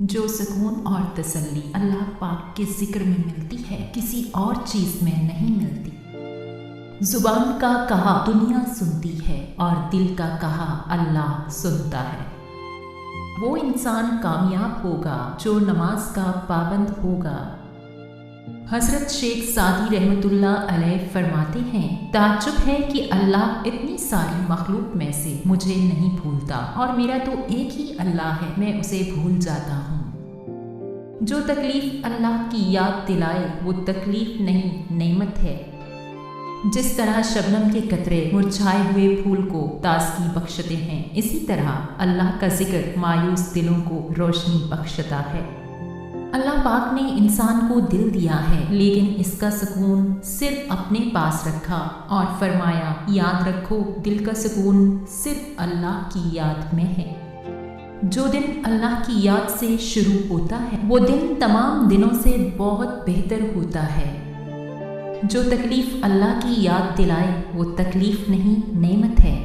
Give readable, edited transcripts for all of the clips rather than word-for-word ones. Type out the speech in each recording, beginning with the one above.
जो सुकून और तसल्ली अल्लाह पाक के ज़िक्र में मिलती है, किसी और चीज़ में नहीं मिलती। ज़ुबान का कहा दुनिया सुनती है और दिल का कहा अल्लाह सुनता है। वो इंसान कामयाब होगा जो नमाज का पाबंद होगा। हज़रत शेख सादी रहमतुल्लाह अलैह फरमाते हैं, ताज्जुब है कि अल्लाह इतनी सारी मखलूक में से मुझे नहीं भूलता और मेरा तो एक ही अल्लाह है, मैं उसे भूल जाता हूँ। जो तकलीफ़ अल्लाह की याद दिलाए वो तकलीफ़ नहीं, नेमत है। जिस तरह शबनम के कतरे मुरझाए हुए फूल को ताज़गी बख्शते हैं, इसी तरह अल्लाह का जिक्र मायूस दिलों को रोशनी बख्शता है। अल्लाह पाक ने इंसान को दिल दिया है, लेकिन इसका सुकून सिर्फ अपने पास रखा और फरमाया, याद रखो दिल का सुकून सिर्फ अल्लाह की याद में है। जो दिन अल्लाह की याद से शुरू होता है वो दिन तमाम दिनों से बहुत बेहतर होता है। जो तकलीफ़ अल्लाह की याद दिलाए वो तकलीफ़ नहीं, नेमत है।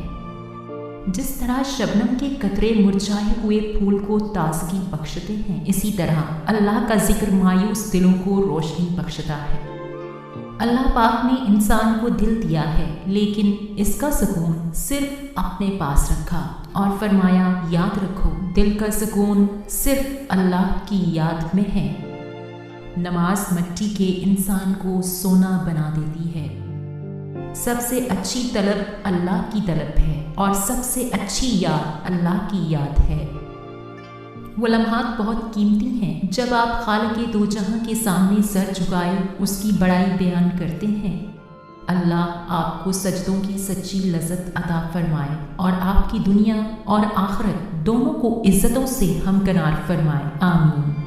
जिस तरह शबनम के कतरे मुरझाए हुए फूल को ताज़गी बख्शते हैं, इसी तरह अल्लाह का जिक्र मायूस दिलों को रोशनी बख्शता है। अल्लाह पाक ने इंसान को दिल दिया है, लेकिन इसका सुकून सिर्फ अपने पास रखा और फरमाया, याद रखो दिल का सुकून सिर्फ अल्लाह की याद में है। नमाज मिट्टी के इंसान को सोना बना देती है। सबसे अच्छी तलब अल्लाह की तलब है और सबसे अच्छी याद अल्लाह की याद है। वो लम्हात बहुत कीमती हैं जब आप खालिक़े दो जहां के सामने सर झुकाए उसकी बड़ाई बयान करते हैं। अल्लाह आपको सजदों की सच्ची लज़्ज़त अता फरमाए और आपकी दुनिया और आखिरत दोनों को इज़्ज़तों से हमकनार फरमाए। आमीन।